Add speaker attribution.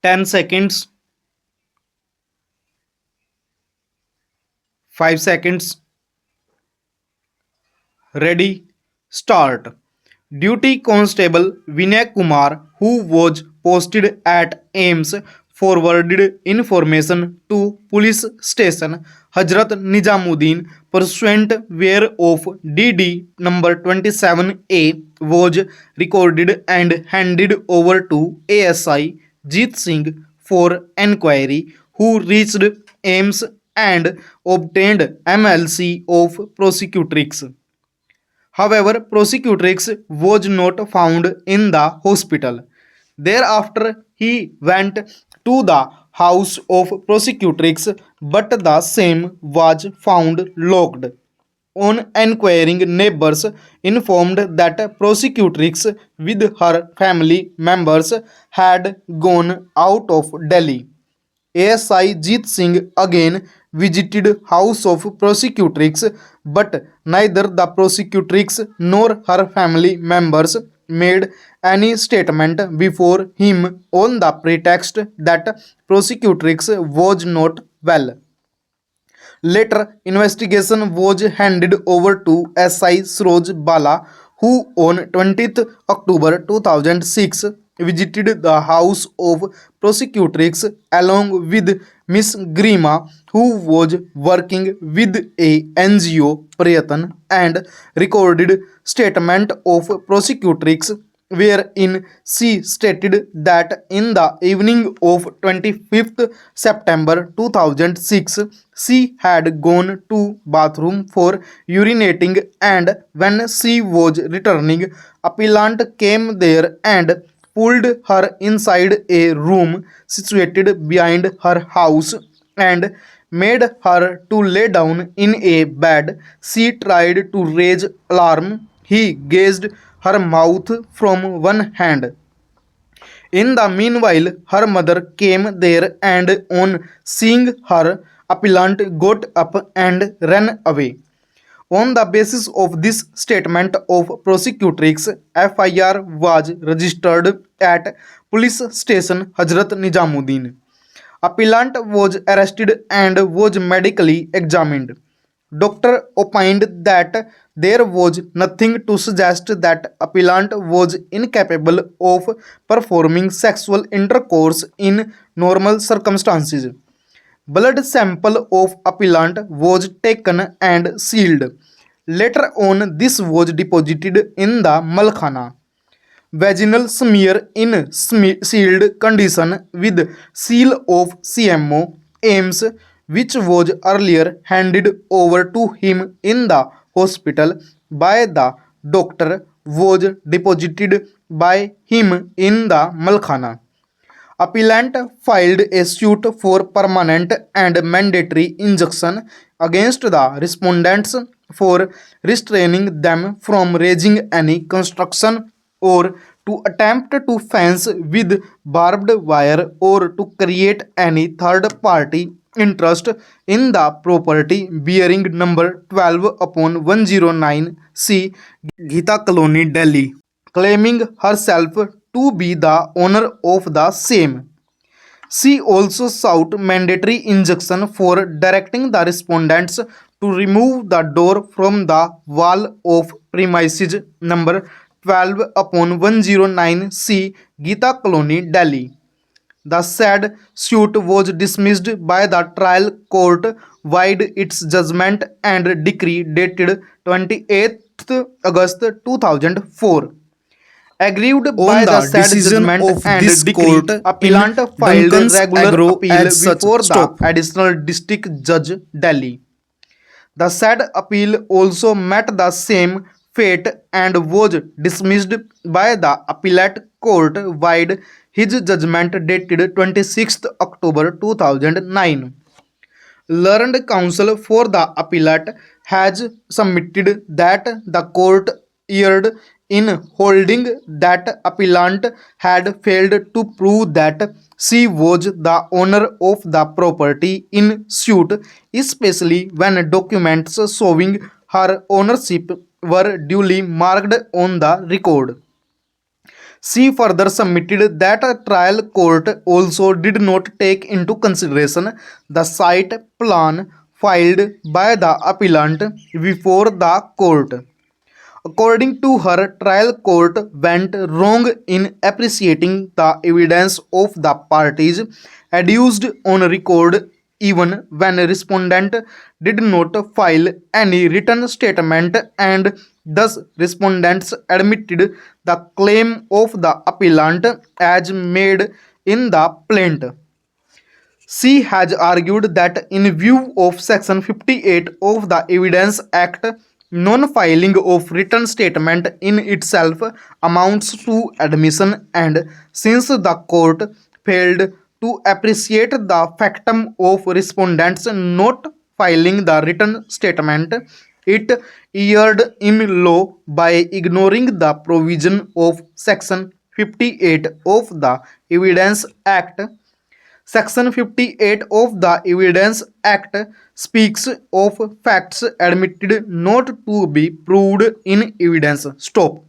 Speaker 1: 10 seconds, 5 seconds. Ready, start. Duty Constable Vinay Kumar, who was posted at Ames, forwarded information to police station Hazrat Nizamuddin pursuant whereof DD number 27A was recorded and handed over to ASI Jeet Singh for enquiry, who reached Ames and obtained MLC of prosecutrix. However, prosecutrix was not found in the hospital. Thereafter, he went to the house of prosecutrix, but the same was found locked. On enquiring, neighbors informed that prosecutrix with her family members had gone out of Delhi. ASI Jeet Singh again visited house of prosecutrix, but neither the prosecutrix nor her family members made any statement before him on the pretext that prosecutrix was not well. Later, investigation was handed over to SI Suroj Bala, who on 20th October 2006 visited the house of prosecutrix along with Miss Grima, who was working with a NGO Prayatan, and recorded statement of prosecutrix wherein she stated that in the evening of 25th September 2006 she had gone to bathroom for urinating, and when she was returning, appellant came there and pulled her inside a room situated behind her house and made her to lay down in a bed. She tried to raise alarm. He gauged her mouth from one hand. In the meanwhile, her mother came there and on seeing her, appellant got up and ran away. On the basis of this statement of prosecutrix, FIR was registered at police station Hazrat Nizamuddin. Appellant was arrested and was medically examined. Doctor opined that there was nothing to suggest that appellant was incapable of performing sexual intercourse in normal circumstances. Blood sample of appellant was taken and sealed. Later on, this was deposited in the Malkhana. Vaginal smear in sealed condition with seal of CMO Ames, which was earlier handed over to him in the hospital by the doctor, was deposited by him in the Malkhana. Appellant filed a suit for permanent and mandatory injunction against the respondents for restraining them from raising any construction or to attempt to fence with barbed wire or to create any third party interest in the property bearing number 12 upon 109 C Gita Colony, Delhi, claiming herself to be the owner of the same. She also sought mandatory injunction for directing the respondents to remove the door from the wall of premises number 12 upon 109 C Gita Colony, Delhi. The said suit was dismissed by the trial court vide its judgment and decree dated 28th August 2004. Aggrieved
Speaker 2: On
Speaker 1: by the
Speaker 2: the
Speaker 1: said
Speaker 2: decision
Speaker 1: judgment
Speaker 2: of
Speaker 1: and
Speaker 2: this
Speaker 1: decree,
Speaker 2: court in
Speaker 1: appellant filed
Speaker 2: Duncan's
Speaker 1: regular
Speaker 2: Agro
Speaker 1: appeal
Speaker 2: as such.
Speaker 1: before the
Speaker 2: Stop.
Speaker 1: additional district judge, Delhi. The said appeal also met the same fate and was dismissed by the appellate court vide his judgment dated 26th October 2009. Learned counsel for the appellate has submitted that the court erred in holding that appellant had failed to prove that she was the owner of the property in suit, especially when documents showing her ownership were duly marked on the record. C further submitted that a trial court also did not take into consideration the site plan filed by the appellant before the court. According to her, trial court went wrong in appreciating the evidence of the parties adduced on record even when respondent did not file any written statement, and thus respondents admitted the claim of the appellant as made in the plaint. She has argued that in view of Section 58 of the Evidence Act, non-filing of written statement in itself amounts to admission, and since the court failed to appreciate the factum of respondents not filing the written statement, it erred in law by ignoring the provision of Section 58 of the Evidence Act. Section 58 of the Evidence Act speaks of facts admitted not to be proved in evidence. Stop.